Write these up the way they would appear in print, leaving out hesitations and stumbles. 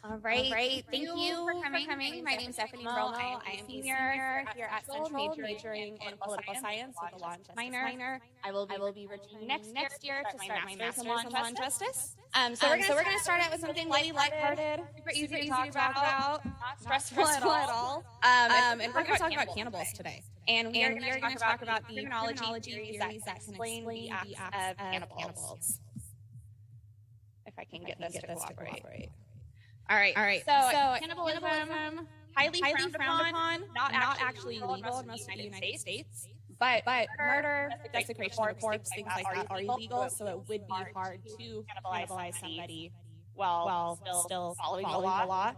All right. Thank you for coming. My name is Eponine Romo. I am a senior here at Central, majoring in political science with a law and justice minor. I will be returning next year to start my master's in law and justice. So we're going to start out with something really lighthearted, super easy to talk about, not stressful at all. And we're going to talk about cannibals today. And we are going to talk about the criminology theories that can explain the acts of cannibals. If I can get this to cooperate. All right. So cannibalism, highly frowned upon, not actually legal in most of the United States. But murder, desecration of corpse, things like that are illegal. So it would be hard to cannibalize somebody while still following the law.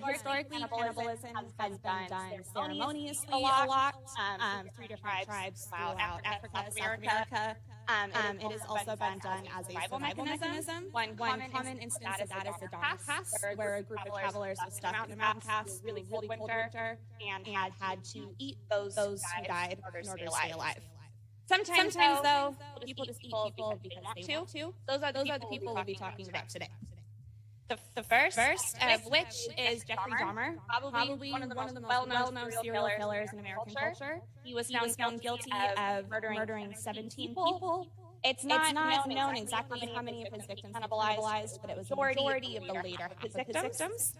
Historically, cannibalism has been done ceremoniously a lot. 3 different tribes throughout Africa, South America. It has also been done as a survival mechanism. One common instance of that is the Donner Pass, where a group of travelers was stuck in a mountain pass, really cold winter, and had to eat those who died in order to stay alive. Sometimes though, people just eat people because they want to. Those are the people we'll be talking about today. The first of which is Jeffrey Dahmer, probably one of the most well-known serial killers in American culture. He was found guilty of murdering 17 people. It's not known exactly how many of his victims cannibalized, but it was the majority of the later half of his victims.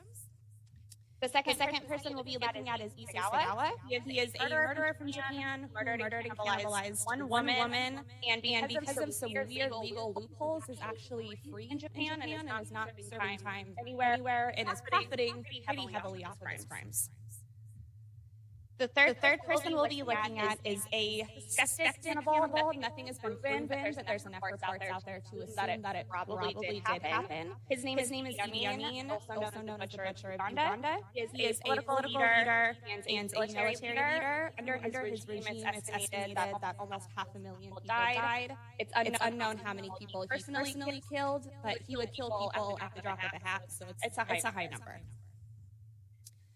The second person we'll be looking at is Sara. He is a murderer from Japan, murdered and cannibalized one woman, and because of some weird legal loopholes, is actually free in Japan and is not serving time anywhere and is profiting pretty heavily off of his crimes. The third person we'll be looking at is a suspected cannibal. Nothing has been proven, but there's enough reports out there to assume that it probably did happen. His name is Eponine, also known as the Butcher of Uganda. He is a political leader and a military leader. Under his regime, it's estimated that almost 500,000 people died. It's unknown how many people he personally killed, but he would kill people at the drop of a hat, so it's a high number.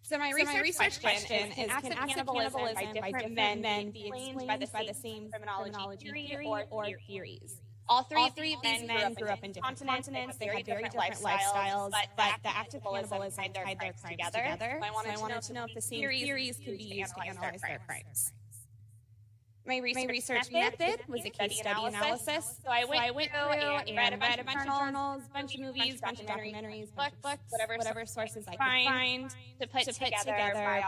So my research question is, can acts of cannibalism by different men be explained by the same criminology theory or theories? All three of these men grew up in different continents. They had very different lifestyles, but the act of cannibalism tied their crimes together. So I wanted to know if the same theories could be used to analyze their crimes. My research method was a case study analysis. So I went through and read a bunch of journals, a bunch of movies, a bunch of documentaries, books, whatever sources I could find to put together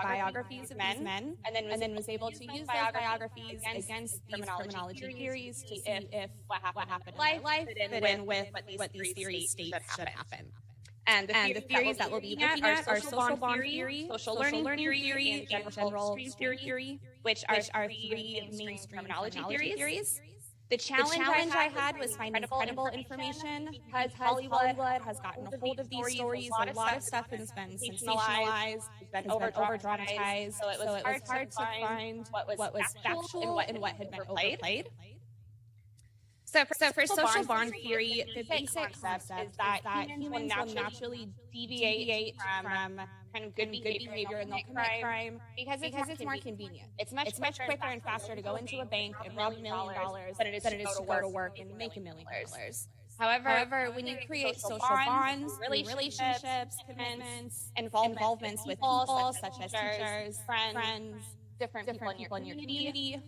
biographies of these men, and then was able to use those biographies against these criminology theories to see if what happened in life fit in with what these theories state should happen. And the theories that we'll be looking at are social bond theory, social learning theory, and general string theory, which are 3 mainstream criminology theories. The challenge I had was finding credible information because Hollywood has gotten a hold of these stories. A lot of stuff has been sensationalized, has been over-dramatized, so it was hard to find what was factual and what had been overplayed. So for social bond theory, the basic concept is that humans will naturally deviate from kind of good behavior and they'll commit crime because it's more convenient. It's much quicker and faster to go into a bank and rob $1 million than it is to go to work and make $1 million. However, when you create social bonds, relationships, commitments, involvements with people such as teachers, friends, different people in your community,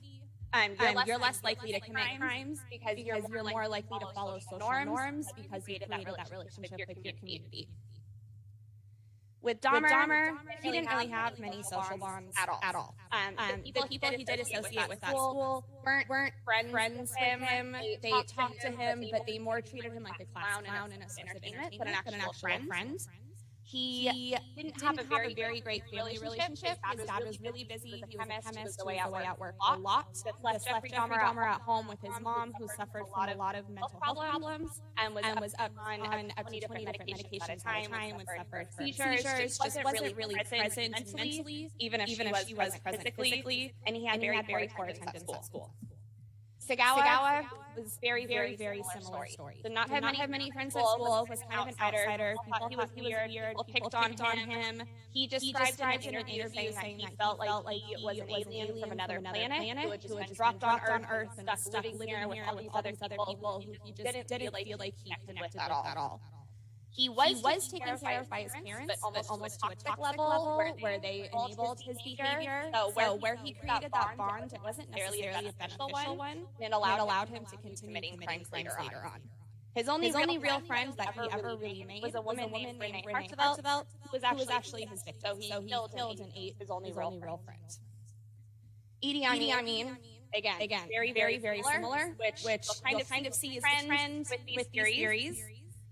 you're less likely to commit crimes because you're more likely to follow social norms because you created that relationship with your community. With Dahmer, he didn't really have many social bonds at all. The people he did associate with at school weren't friends with him. They talked to him, but they more treated him like a clown in a sense of entertainment than an actual friend. He didn't have a very great family relationship. His dad was really busy. He was a chemist. He was away at work a lot. This left Jeffrey Dahmer at home with his mom, who suffered from a lot of mental health problems and was up on up to 20 different medications at a time, and suffered from seizures. Just wasn't really present mentally, even if she wasn't present physically. And he had very poor attendance at school. Sagawa was very similar story. Did not have many friends at school, was kind of an outsider. People thought he was weird, people picked on him. He described in an interview saying that he felt like he was an alien from another planet who had just dropped on Earth and stuck living here with all these other people who he just didn't feel like he connected with at all. He was taken care of by his parents, but almost to a toxic level where they enabled his behavior. So where he created that bond, it wasn't necessarily a beneficial one, and it allowed him to continue committing crimes later on. His only real friend that he ever really made was a woman named Renee Hartzevelt, who was actually his victim. So he killed and ate his only real friend. Idi Amin, again, very similar, which you'll kind of see as the trend with these theories.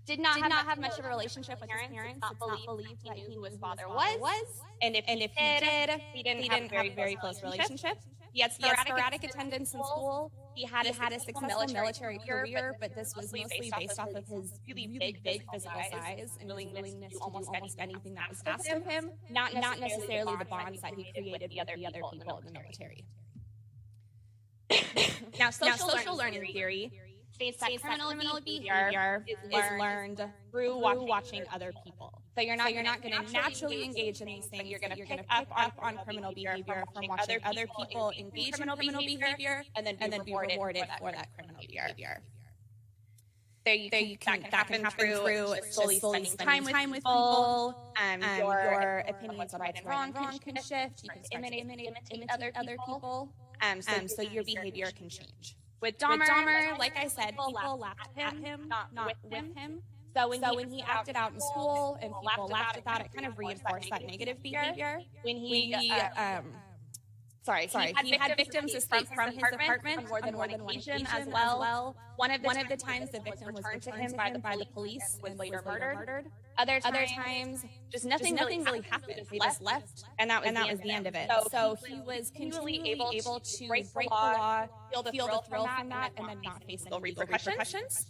Did not have much of a relationship with his parents. It's not believed that he knew who his father was. And if he did, he didn't have a very close relationship. He had sporadic attendance in school. He had a successful military career, but this was mostly based off of his really big physical size and willingness to do almost anything that was asked of him, not necessarily the bonds that he created with the other people in the military. Now, social learning theory states that criminal behavior is learned through watching other people. So you're not going to naturally engage in these things. You're going to pick up on criminal behavior from watching other people engage in criminal behavior and then be rewarded for that criminal behavior. That can happen through slowly spending time with people. Your opinions on right and wrong can shift. You can start to imitate other people. So your behavior can change. With Dahmer, like I said, people laughed at him, not with him. So when he acted out in school and people laughed at that, it kind of reinforced that negative behavior. When he had victims escape from his apartment on more than one occasion as well. One of the times the victim was returned to him by the police and was later murdered. Other times, just nothing really happened. They just left, and that was the end of it. So he was continually able to break the law, feel the thrill from that, and then not face any repercussions.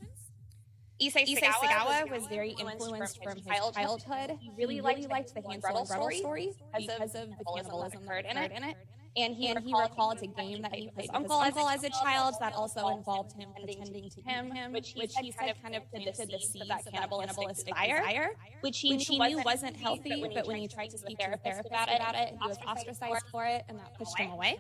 Issei Sagawa was very influenced from his childhood. He really liked the Hansel and Gretel story because of the cannibalism that occurred in it. And he recalled a game that he played with his uncle as a child that also involved him pretending to him, which he said kind of planted the seeds of that cannibalistic desire, which he knew wasn't healthy, but when he tried to speak to a therapist about it, he was ostracized for it, and that pushed him away.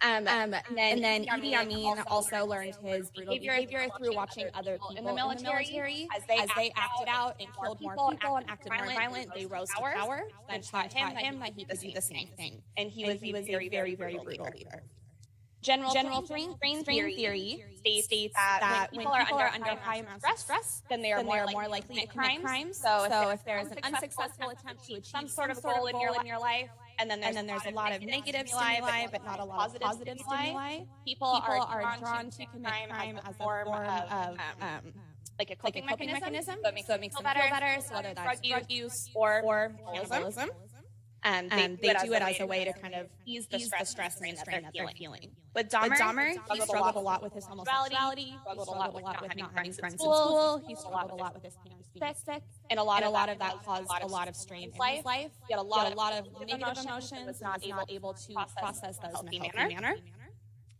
And then Idi Amin also learned his brutal behavior through watching other people in the military. As they acted out and killed more people and acted more violent, they rose to power and taught him that he could do the same thing. And he was a very brutal leader. General brain theory states that when people are under high amounts of stress, then they are more likely to commit crimes. So if there is an unsuccessful attempt to achieve some sort of goal in your life, and then there's a lot of negative stimuli, but not a lot of positive stimuli, people are drawn to commit crime as a form of like a coping mechanism. So it makes them feel better. So whether that's drug use or cannibalism. They do it as a way to kind of ease the stress and strain that they're feeling. With Dahmer, he struggled a lot with his homosexuality, struggled a lot with not having friends in school, he struggled a lot with his stick, and a lot of that caused a lot of strain in his life. He had a lot of negative emotions, was not able to process those in a healthy manner.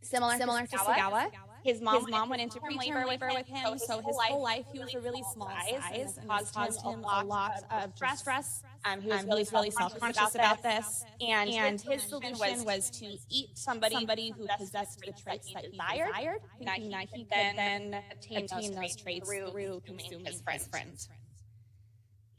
Similar to Sagawa. His mom went into preterm labor with him, so his whole life he was a really small size and caused him a lot of stress. He was really self-conscious about this, and his solution was to eat somebody who possessed the traits that he desired, thinking that he could then obtain those traits through consuming his friends.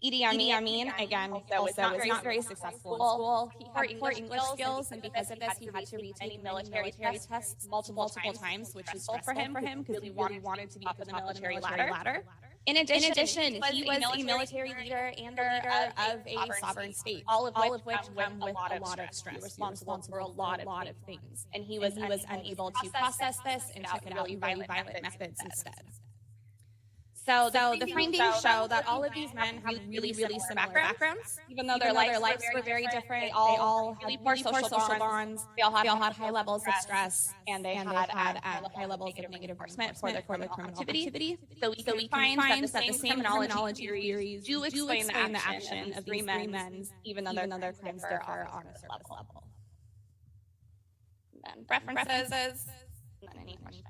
Idi Amin, again, was not very successful in school. He had poor English skills, and because of this, he had to retake military tests multiple times, which was stressful for him because he really wanted to be up in the military ladder. In addition, he was a military leader and the leader of a sovereign state, all of which come with a lot of stress. He was responsible for a lot of things, and he was unable to process this and took it out in really violent methods instead. So the findings show that all of these men have really similar backgrounds. Even though their lives were very different, they all had really poor social bonds. They all had high levels of stress, and they had high levels of negative reinforcement for their criminal activity. So we can find that the same criminology theories do explain the action of these three men, even though their crimes differ on a surface level. And then references, and then any questions.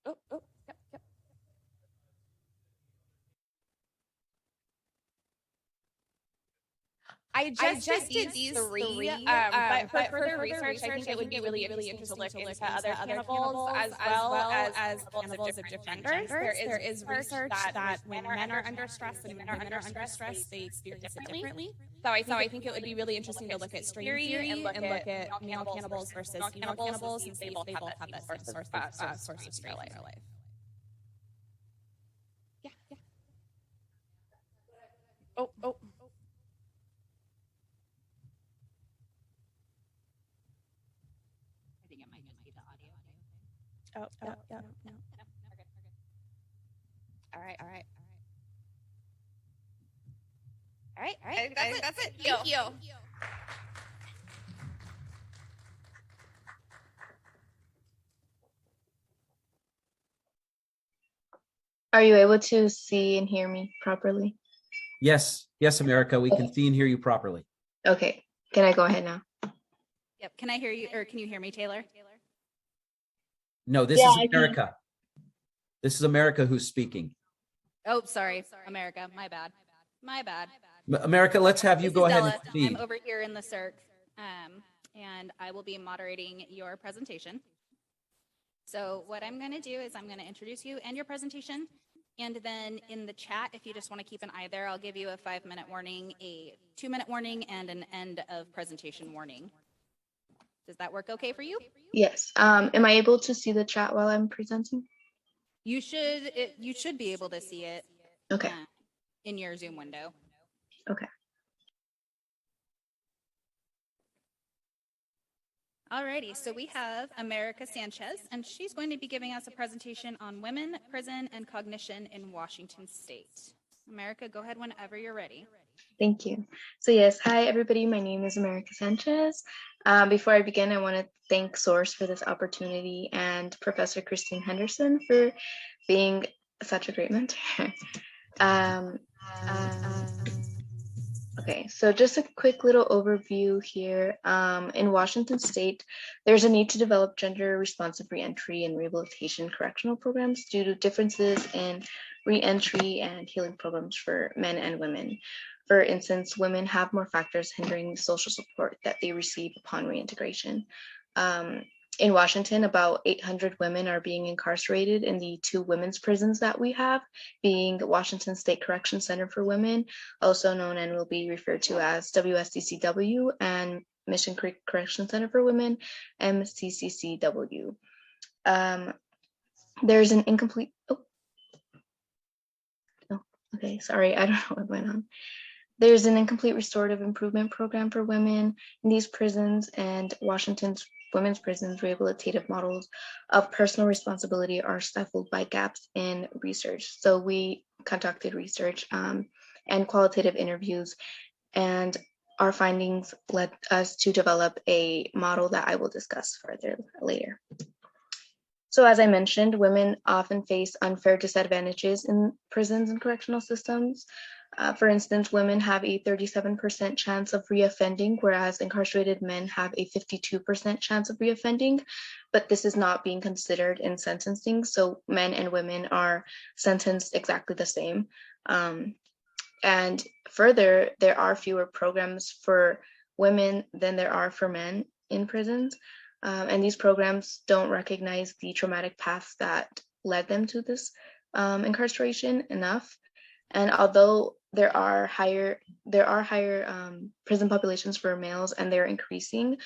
Yep. I just did these three, but for further research, I think it would be really interesting to look into other cannibals as well as cannibals of different genders. There is research that when men are under stress and when women are under stress, they experience it differently. So I think it would be really interesting to look at strain theory and look at male cannibals versus female cannibals and see if they both have that same source of strain in their life. Yeah. Oh. I think it might just be the audio. No. All right. I think that's it. Thank you. Are you able to see and hear me properly? Yes, America, we can see and hear you properly. Okay, can I go ahead now? Yep. Can I hear you, or can you hear me, Taylor? No, this is America. This is America who's speaking. Oh, sorry, America. My bad. America, let's have you go ahead and speak. I'm over here in the circ, and I will be moderating your presentation. So what I'm going to do is I'm going to introduce you and your presentation. And then in the chat, if you just want to keep an eye there, I'll give you a 5-minute warning, a 2-minute warning, and an end of presentation warning. Does that work okay for you? Yes. Am I able to see the chat while I'm presenting? You should be able to see it. Okay. In your Zoom window. Okay. Alrighty, so we have America Sanchez, and she's going to be giving us a presentation on women, prison, and cognition in Washington State. America, go ahead whenever you're ready. Thank you. So yes, hi everybody, my name is America Sanchez. Before I begin, I want to thank Source for this opportunity and Professor Christine Henderson for being such a great mentor. Okay, so just a quick little overview here. In Washington State, there's a need to develop gender-responsive reentry and rehabilitation correctional programs due to differences in reentry and healing programs for men and women. For instance, women have more factors hindering the social support that they receive upon reintegration. In Washington, about 800 women are being incarcerated in the 2 women's prisons that we have, being Washington State Correction Center for Women, also known and will be referred to as WSDCW, and Mission Creek Correction Center for Women, MCCCW. There's an incomplete, okay, sorry, I don't know what went on. There's an incomplete restorative improvement program for women in these prisons, and Washington's women's prisons rehabilitative models of personal responsibility are stifled by gaps in research. So we conducted research and qualitative interviews, and our findings led us to develop a model that I will discuss further later. So as I mentioned, women often face unfair disadvantages in prisons and correctional systems. For instance, women have a 37% chance of reoffending, whereas incarcerated men have a 52% chance of reoffending, but this is not being considered in sentencing, so men and women are sentenced exactly the same. And further, there are fewer programs for women than there are for men in prisons, and these programs don't recognize the traumatic paths that led them to this incarceration enough. And although there are higher prison populations for males and they're increasing,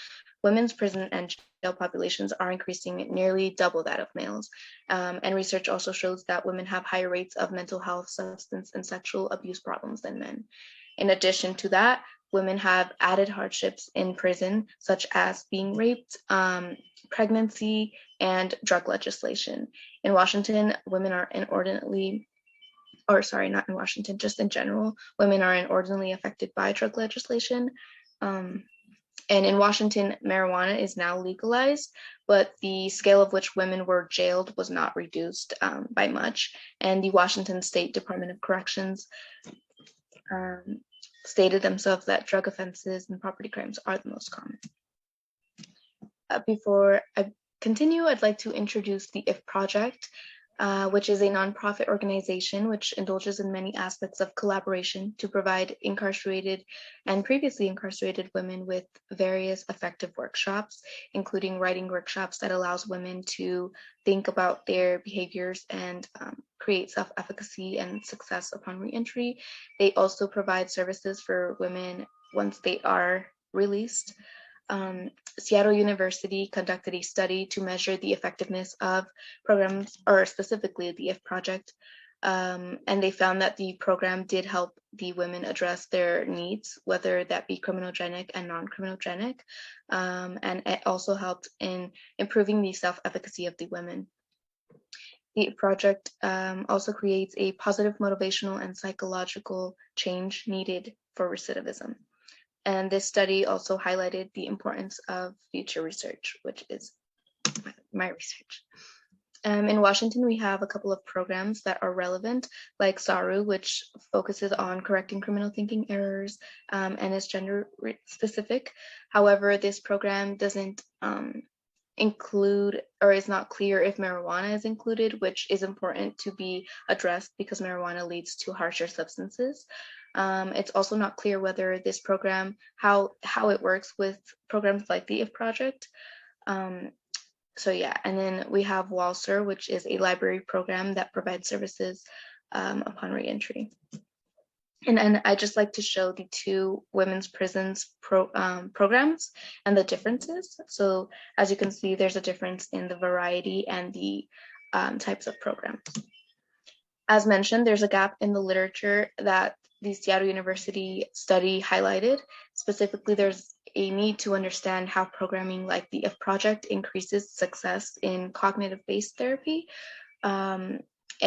women's prison and jail populations are increasing nearly double that of males. And research also shows that women have higher rates of mental health, substance, and sexual abuse problems than men. In addition to that, women have added hardships in prison, such as being raped, pregnancy, and drug legislation. In Washington, women are inordinately, or sorry, not in Washington, just in general, women are inordinately affected by drug legislation. And in Washington, marijuana is now legalized, but the scale of which women were jailed was not reduced by much. And the Washington State Department of Corrections stated themselves that drug offenses and property crimes are the most common. Before I continue, I'd like to introduce the IF project. which is a nonprofit organization which indulges in many aspects of collaboration to provide incarcerated and previously incarcerated women with various effective workshops, including writing workshops that allows women to think about their behaviors and create self-efficacy and success upon reentry. They also provide services for women once they are released. Seattle University conducted a study to measure the effectiveness of programs, or specifically the IF project, and they found that the program did help the women address their needs, whether that be criminogenic and non-criminogenic, and it also helped in improving the self-efficacy of the women. The project also creates a positive motivational and psychological change needed for recidivism. And this study also highlighted the importance of future research, which is my research. In Washington, we have a couple of programs that are relevant, like SARU, which focuses on correcting criminal thinking errors and is gender specific. However, this program doesn't include, or is not clear if marijuana is included, which is important to be addressed because marijuana leads to harsher substances. It's also not clear whether this program, how it works with programs like the IF project. So yeah, and then we have Walser, which is a library program that provides services upon reentry. And I just like to show the two women's prisons programs and the differences. So as you can see, there's a difference in the variety and the types of programs. As mentioned, there's a gap in the literature that the Seattle University study highlighted. Specifically, there's a need to understand how programming like the IF project increases success in cognitive-based therapy. And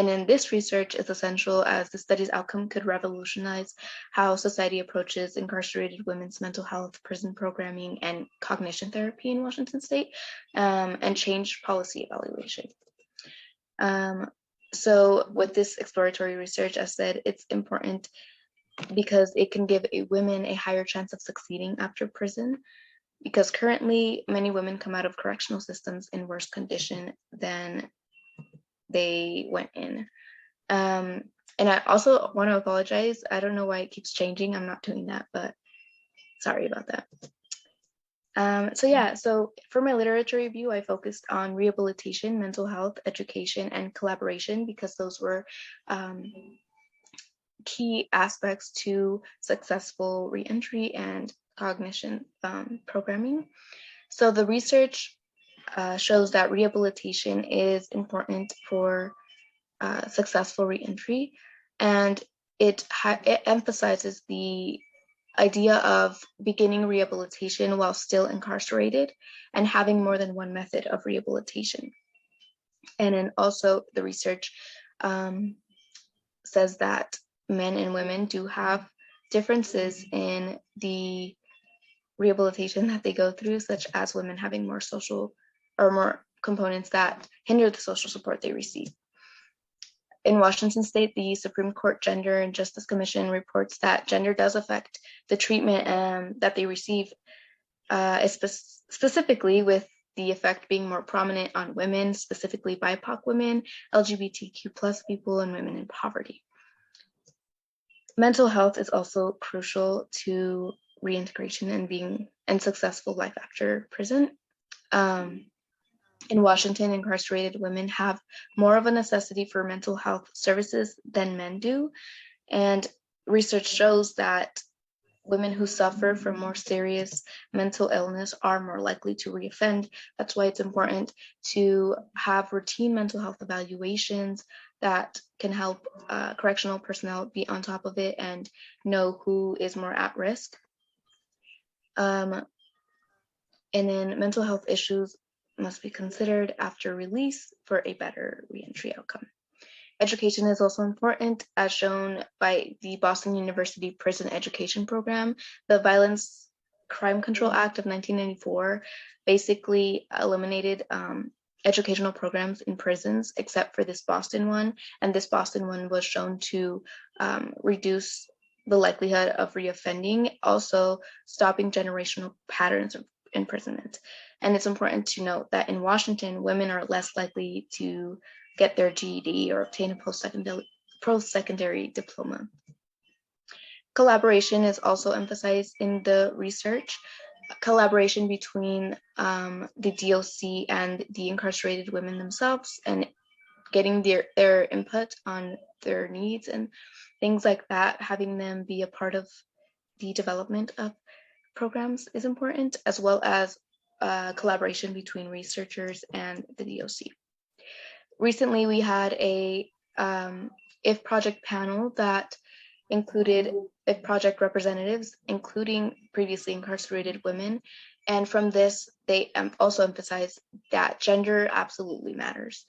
in this research, it's essential as the study's outcome could revolutionize how society approaches incarcerated women's mental health, prison programming, and cognition therapy in Washington State, and change policy evaluation. So with this exploratory research, as said, it's important because it can give women a higher chance of succeeding after prison, because currently many women come out of correctional systems in worse condition than they went in. And I also want to apologize. I don't know why it keeps changing. I'm not doing that, but sorry about that. So yeah, so for my literature review, I focused on rehabilitation, mental health, education, and collaboration because those were key aspects to successful reentry and cognition programming. So the research shows that rehabilitation is important for successful reentry, and it emphasizes the idea of beginning rehabilitation while still incarcerated and having more than one method of rehabilitation. And then also the research says that men and women do have differences in the rehabilitation that they go through, such as women having more social or more components that hinder the social support they receive. In Washington State, the Supreme Court Gender and Justice Commission reports that gender does affect the treatment that they receive, specifically with the effect being more prominent on women, specifically BIPOC women, LGBTQ+ people, and women in poverty. Mental health is also crucial to reintegration and successful life after prison. In Washington, incarcerated women have more of a necessity for mental health services than men do. And research shows that women who suffer from more serious mental illness are more likely to reoffend. That's why it's important to have routine mental health evaluations that can help correctional personnel be on top of it and know who is more at risk. And then mental health issues must be considered after release for a better reentry outcome. Education is also important, as shown by the Boston University Prison Education Program. The Violence Crime Control Act of 1994 basically eliminated educational programs in prisons, except for this Boston one. And this Boston one was shown to reduce the likelihood of reoffending, also stopping generational patterns of imprisonment. And it's important to note that in Washington, women are less likely to get their GED or obtain a post-secondary diploma. Collaboration is also emphasized in the research. Collaboration between the DOC and the incarcerated women themselves, and getting their input on their needs and things like that, having them be a part of the development of programs is important, as well as collaboration between researchers and the DOC. Recently, we had a IF project panel that included IF project representatives, including previously incarcerated women. And from this, they also emphasized that gender absolutely matters.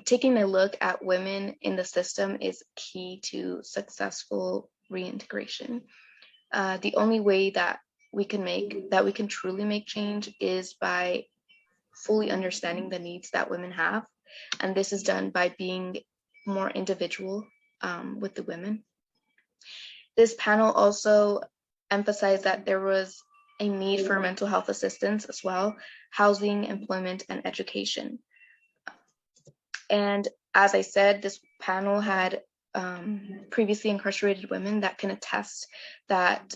Taking a look at women in the system is key to successful reintegration. The only way that we can truly make change is by fully understanding the needs that women have. And this is done by being more individual with the women. This panel also emphasized that there was a need for mental health assistance as well, housing, employment, and education. And as I said, this panel had previously incarcerated women that can attest that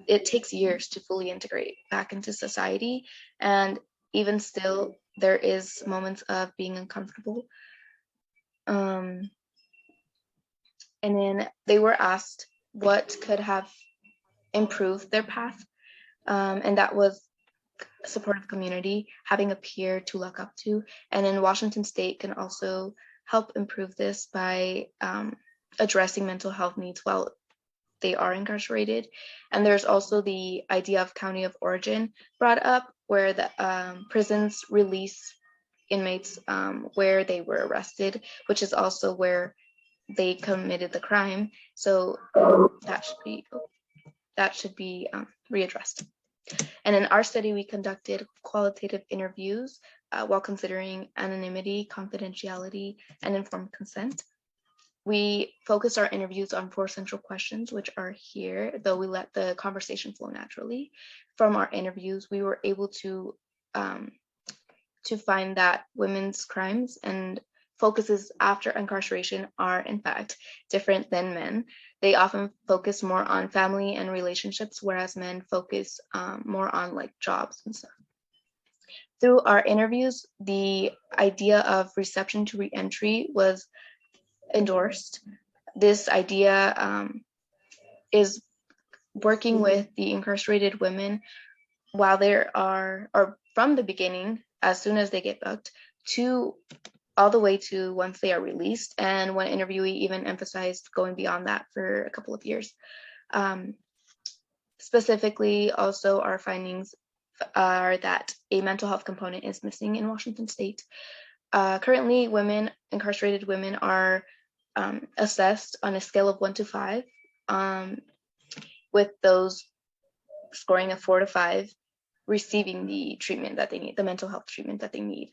it takes years to fully integrate back into society. And even still, there is moments of being uncomfortable. And then they were asked what could have improved their path. And that was supportive community, having a peer to look up to. And in Washington State can also help improve this by addressing mental health needs while they are incarcerated. And there's also the idea of county of origin brought up, where the prisons release inmates where they were arrested, which is also where they committed the crime. So that should be readdressed. And in our study, we conducted qualitative interviews while considering anonymity, confidentiality, and informed consent. We focused our interviews on 4 central questions, which are here, though we let the conversation flow naturally. From our interviews, we were able to find that women's crimes and focuses after incarceration are in fact different than men. They often focus more on family and relationships, whereas men focus more on like jobs and stuff. Through our interviews, the idea of reception to reentry was endorsed. This idea is working with the incarcerated women while they are, or from the beginning, as soon as they get booked, to all the way to once they are released. And one interviewee even emphasized going beyond that for a couple of years. Specifically, also our findings are that a mental health component is missing in Washington State. Currently, incarcerated women are assessed on a scale of 1 to 5, with those scoring a 4 to 5, receiving the treatment that they need, the mental health treatment that they need.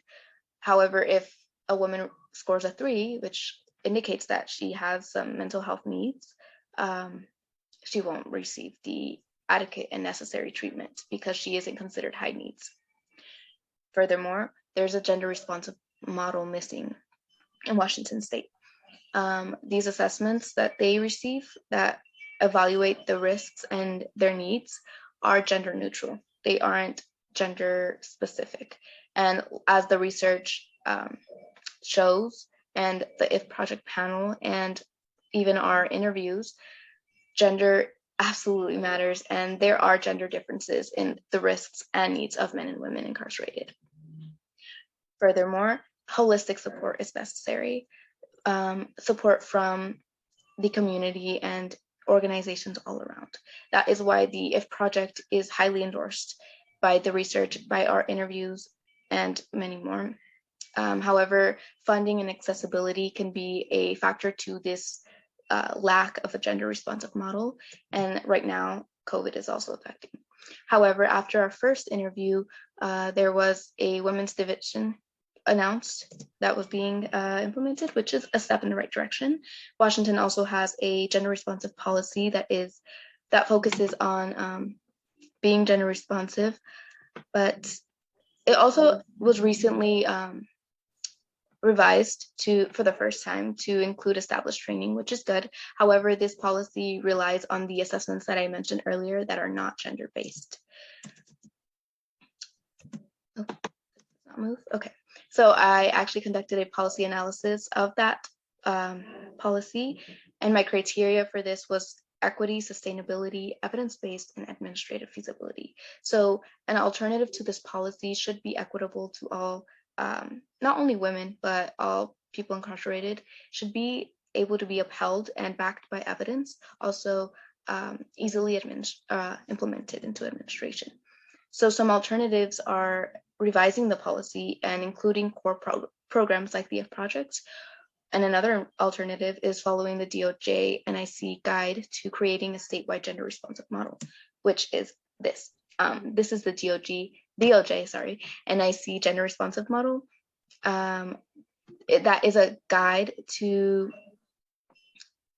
However, if a woman scores a 3, which indicates that she has some mental health needs, she won't receive the adequate and necessary treatment because she isn't considered high needs. Furthermore, there's a gender responsive model missing in Washington State. These assessments that they receive that evaluate the risks and their needs are gender neutral. They aren't gender specific. And as the research shows, and the IF project panel, and even our interviews, gender absolutely matters, and there are gender differences in the risks and needs of men and women incarcerated. Furthermore, holistic support is necessary. Support from the community and organizations all around. That is why the IF project is highly endorsed by the research, by our interviews, and many more. However, funding and accessibility can be a factor to this lack of a gender responsive model. And right now, COVID is also affecting. However, after our first interview, there was a women's division announced that was being implemented, which is a step in the right direction. Washington also has a gender responsive policy that focuses on being gender responsive, but it also was recently revised for the first time to include established training, which is good. However, this policy relies on the assessments that I mentioned earlier that are not gender-based. Oh, not move. Okay, so I actually conducted a policy analysis of that policy, and my criteria for this was equity, sustainability, evidence-based, and administrative feasibility. So an alternative to this policy should be equitable to all, not only women, but all people incarcerated, should be able to be upheld and backed by evidence, also easily implemented into administration. So some alternatives are revising the policy and including core programs like the projects. And another alternative is following the DOJ NIC guide to creating a statewide gender responsive model, which is this. This is the DOJ NIC gender responsive model. That is a guide to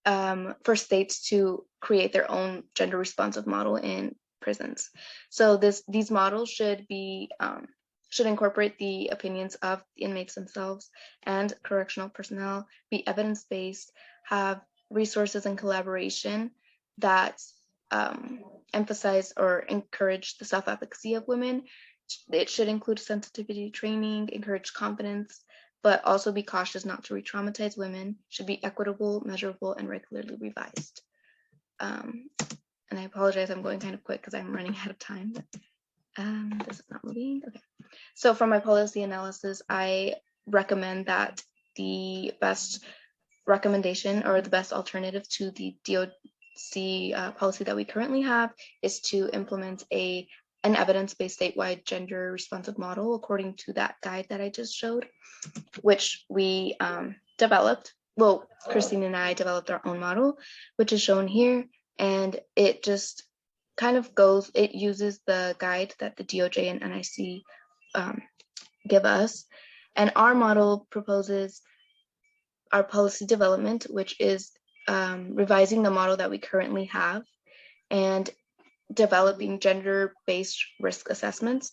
for states to create their own gender responsive model in prisons. So these models should incorporate the opinions of the inmates themselves and correctional personnel, be evidence-based, have resources and collaboration that emphasize or encourage the self-efficacy of women. It should include sensitivity training, encourage confidence, but also be cautious not to re-traumatize women, should be equitable, measurable, and regularly revised. And I apologize, I'm going kind of quick because I'm running out of time. This is not moving. Okay. So for my policy analysis, I recommend that the best recommendation or the best alternative to the DOC policy that we currently have is to implement an evidence-based statewide gender responsive model according to that guide that I just showed, which we developed. Well, Christine and I developed our own model, which is shown here, and it just kind of it uses the guide that the DOJ and NIC give us. And our model proposes our policy development, which is revising the model that we currently have and developing gender-based risk assessments.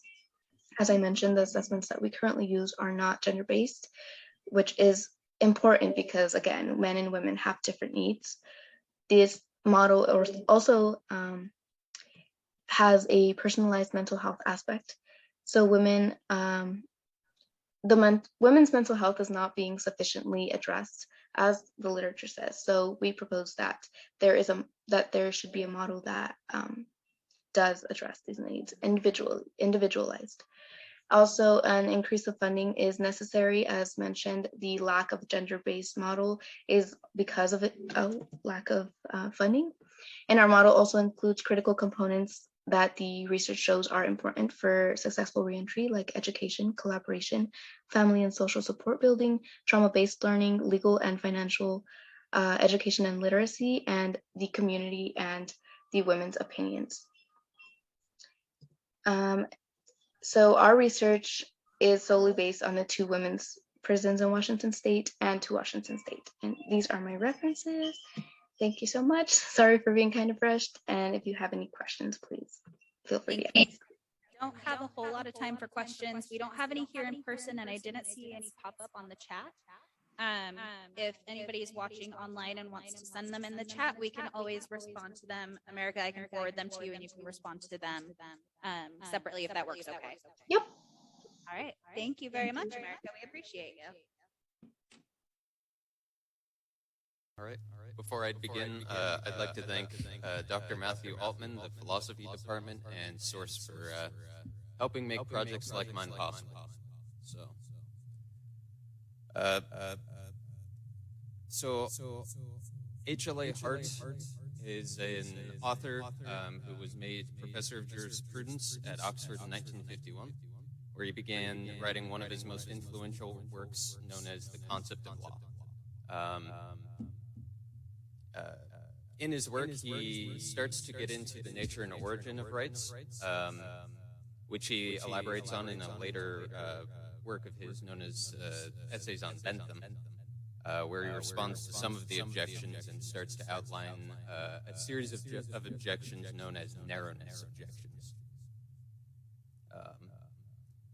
As I mentioned, the assessments that we currently use are not gender-based, which is important because, again, men and women have different needs. This model also has a personalized mental health aspect. So women's mental health is not being sufficiently addressed, as the literature says. So we propose that there should be a model that does address these needs individualized. Also, an increase of funding is necessary. As mentioned, the lack of gender-based model is because of a lack of funding. And our model also includes critical components that the research shows are important for successful reentry, like education, collaboration, family and social support building, trauma-based learning, legal and financial education and literacy, and the community and the women's opinions. So our research is solely based on the 2 women's prisons in Washington State and to Washington State. And these are my references. Thank you so much. Sorry for being kind of rushed. And if you have any questions, please feel free to ask. We don't have a whole lot of time for questions. We don't have any here in person, and I didn't see any pop up on the chat. If anybody is watching online and wants to send them in the chat, we can always respond to them. America, I can forward them to you, and you can respond to them separately if that works okay. Yep. All right. Thank you very much, America. We appreciate you. All right. Before I begin, I'd like to thank Dr. Matthew Altman, the Philosophy Department, and Source for helping make projects like mine possible. So H.L.A. Hart is an author who was made professor of jurisprudence at Oxford in 1951, where he began writing one of his most influential works known as The Concept of Law. In his work, he starts to get into the nature and origin of rights, which he elaborates on in a later work of his known as Essays on Bentham, where he responds to some of the objections and starts to outline a series of objections known as narrowness objections.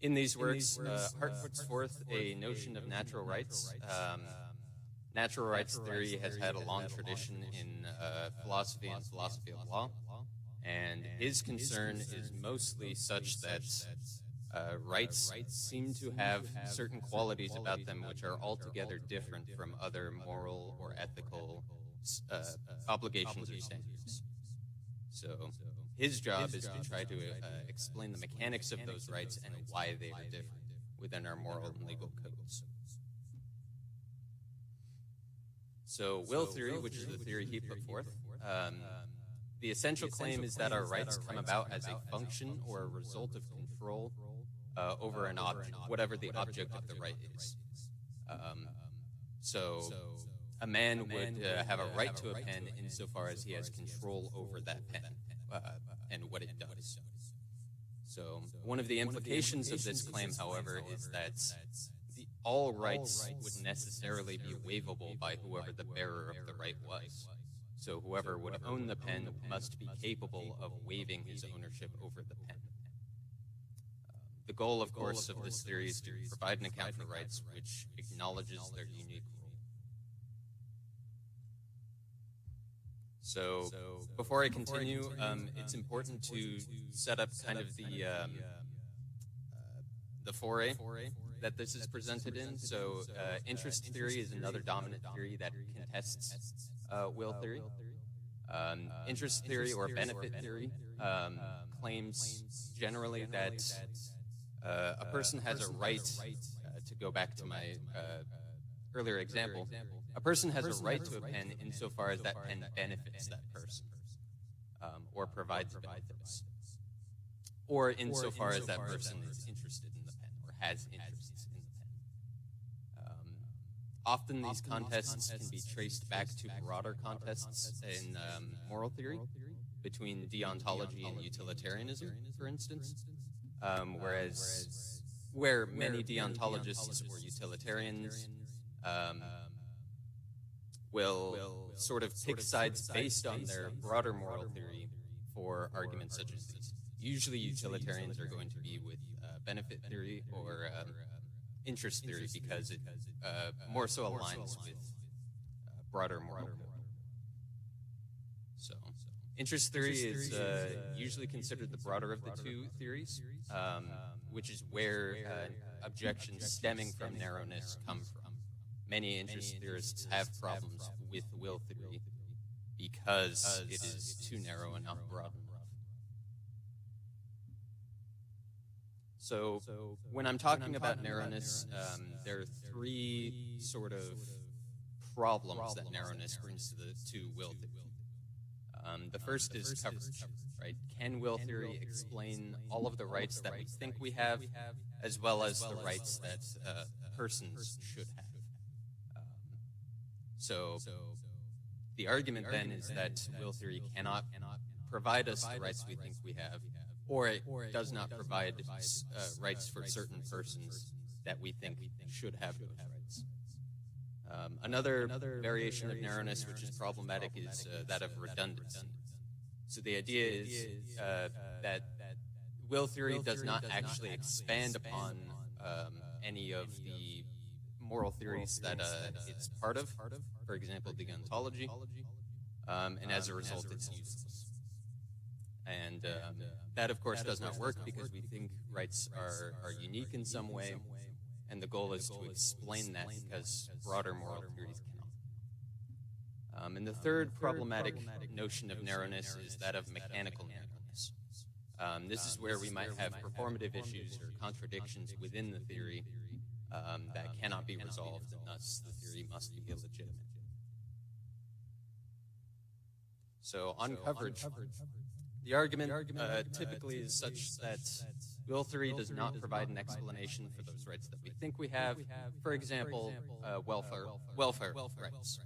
In these works, Hart puts forth a notion of natural rights. Natural rights theory has had a long tradition in philosophy and philosophy of law, and his concern is mostly such that rights seem to have certain qualities about them which are altogether different from other moral or ethical obligations or standards. So his job is to try to explain the mechanics of those rights and why they are different within our moral and legal codes. So will theory, which is the theory he put forth, the essential claim is that our rights come about as a function or a result of control over an object, whatever the object of the right is. So a man would have a right to a pen insofar as he has control over that pen and what it does. So one of the implications of this claim, however, is that all rights would necessarily be waivable by whoever the bearer of the right was. So whoever would own the pen must be capable of waiving his ownership over the pen. The goal, of course, of this theory is to provide an account for rights which acknowledges their unique role. So before I continue, it's important to set up kind of the foray that this is presented in. So interest theory is another dominant theory that contests will theory. Interest theory or benefit theory claims generally that a person has a right, to go back to my earlier example, a person has a right to a pen insofar as that pen benefits that person, or provides benefits, or insofar as that person is interested in the pen or has interests in the pen. Often these contests can be traced back to broader contests in moral theory between deontology and utilitarianism, for instance. Where many deontologists or utilitarians will sort of pick sides based on their broader moral theory for arguments such as these. Usually utilitarians are going to be with benefit theory or interest theory because it more so aligns with broader moral code. So interest theory is usually considered the broader of the two theories, which is where objections stemming from narrowness come from. Many interest theorists have problems with will theory because it is too narrow and not broad enough. So when I'm talking about narrowness, there are three sort of problems that narrowness brings to will theory. The first is coverage, right? Can will theory explain all of the rights that we think we have, as well as the rights that persons should have? So the argument then is that will theory cannot provide us the rights we think we have, or it does not provide rights for certain persons that we think should have those rights. Another variation of narrowness which is problematic is that of redundancy. So the idea is that will theory does not actually expand upon any of the moral theories that it's part of, for example, deontology, and as a result it's useless. And that, of course, does not work because we think rights are unique in some way, and the goal is to explain that because broader moral theories cannot. And the third problematic notion of narrowness is that of mechanical narrowness. This is where we might have performative issues or contradictions within the theory that cannot be resolved, and thus the theory must be illegitimate. So on coverage, the argument typically is such that will theory does not provide an explanation for those rights that we think we have. For example, welfare rights.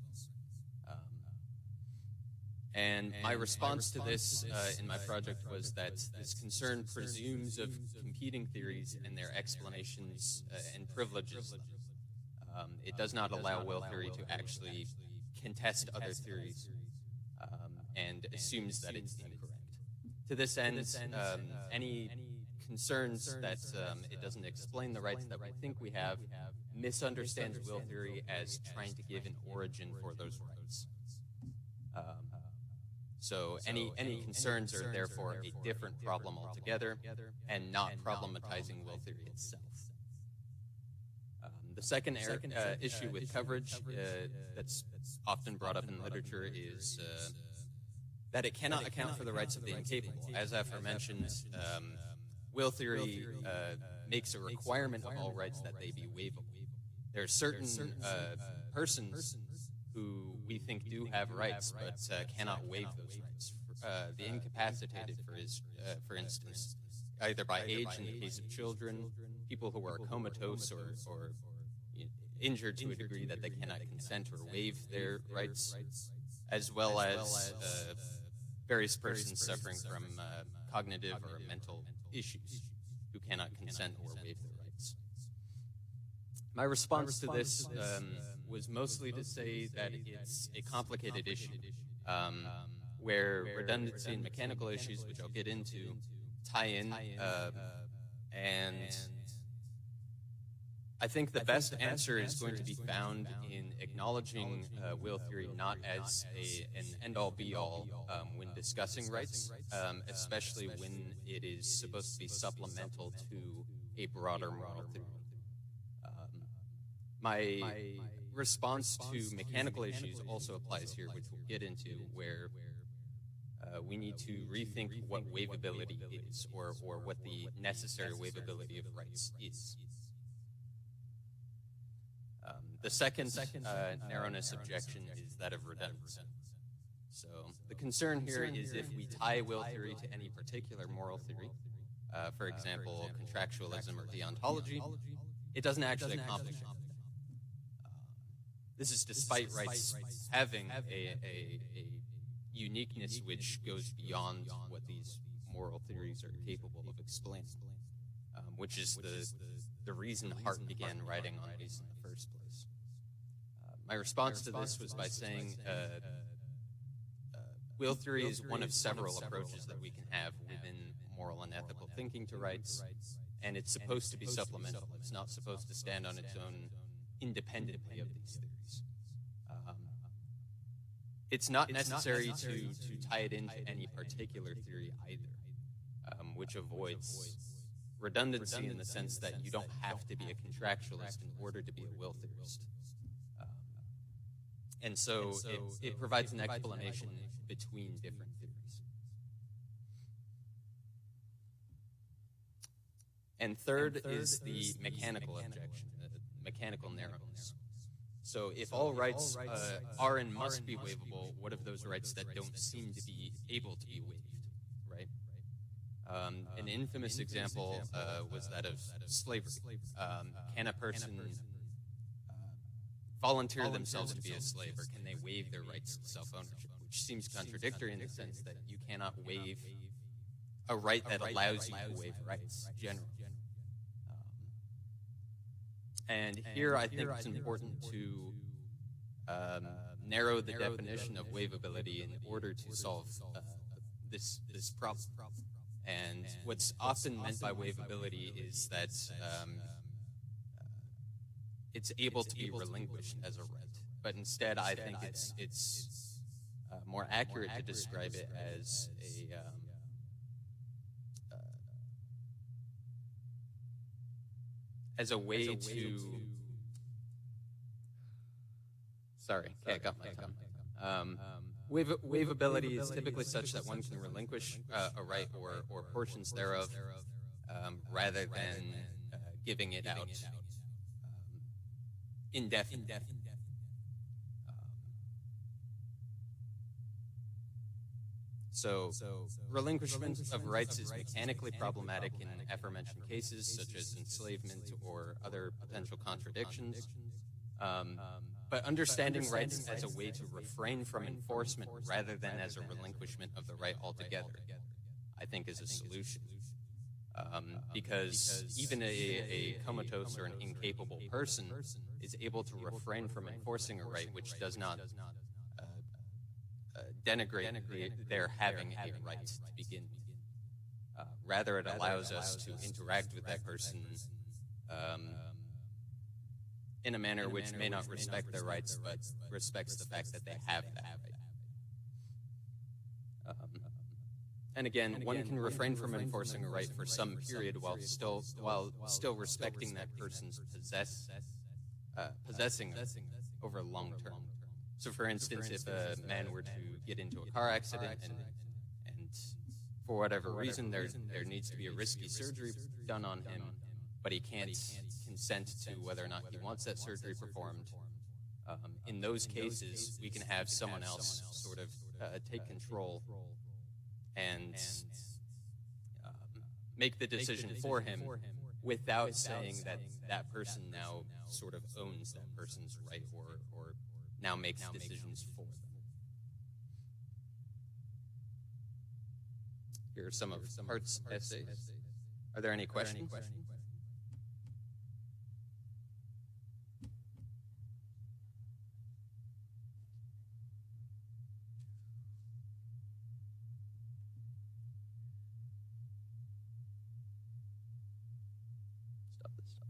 And my response to this in my project was that this concern presumes of competing theories and their explanations and privileges. It does not allow will theory to actually contest other theories and assumes that it's incorrect. To this end, any concerns that it doesn't explain the rights that we think we have, misunderstands will theory as trying to give an origin for those rights. So any concerns are therefore a different problem altogether, and not problematizing will theory itself. The second issue with coverage that's often brought up in literature is that it cannot account for the rights of the incapable. As aforementioned, will theory makes a requirement of all rights that they be waivable. There are certain persons who we think do have rights but cannot waive those rights. The incapacitated, for instance, either by age in the case of children, people who are comatose or injured to a degree that they cannot consent or waive their rights, as well as various persons suffering from cognitive or mental issues who cannot consent or waive their rights. My response to this was mostly to say that it's a complicated issue, where redundancy and mechanical issues, which I'll get into, tie in, and I think the best answer is going to be found in acknowledging will theory not as an end-all be-all when discussing rights, especially when it is supposed to be supplemental to a broader moral theory. My response to mechanical issues also applies here, which we'll get into, where we need to rethink what waivability is, or what the necessary waivability of rights is. The second narrowness objection is that of redundancy. So the concern here is if we tie will theory to any particular moral theory, for example, contractualism or deontology, it doesn't actually accomplish it. This is despite rights having a uniqueness which goes beyond what these moral theories are capable of explaining, which is the reason Hart began writing on these in the first place. My response to this was by saying will theory is one of several approaches that we can have within moral and ethical thinking to rights, and it's supposed to be supplemental. It's not supposed to stand on its own independently of these theories. It's not necessary to tie it into any particular theory either, which avoids redundancy in the sense that you don't have to be a contractualist in order to be a will theorist. And so it provides an explanation between different theories. And third is the mechanical objection, mechanical narrowness. So if all rights are and must be waivable, what of those rights that don't seem to be able to be waived, right? An infamous example was that of slavery. Can a person volunteer themselves to be a slave, or can they waive their rights to self-ownership? Which seems contradictory in the sense that you cannot waive a right that allows you to waive rights generally. And here I think it's important to narrow the definition of waivability in order to solve this problem. And what's often meant by waivability is that it's able to be relinquished as a right. But instead, I think it's more accurate to describe it as a way to. Sorry, I got my tongue. Waivability is typically such that one can relinquish a right or portions thereof rather than giving it out indefinitely. So relinquishment of rights is mechanically problematic in aforementioned cases, such as enslavement or other potential contradictions. But understanding rights as a way to refrain from enforcement rather than as a relinquishment of the right altogether, I think is a solution. Because even a comatose or an incapable person is able to refrain from enforcing a right which does not denigrate their having a right to begin with. Rather, it allows us to interact with that person in a manner which may not respect their rights, but respects the fact that they have that right. And again, one can refrain from enforcing a right for some period while still respecting that person's possessing over long term. So, for instance, if a man were to get into a car accident and for whatever reason there needs to be a risky surgery done on him, but he can't consent to whether or not he wants that surgery performed, in those cases, we can have someone else sort of take control and make the decision for him without saying that that person now sort of owns that person's right or now makes decisions for them. Here are some of Hart's essays. Are there any questions? Stop this.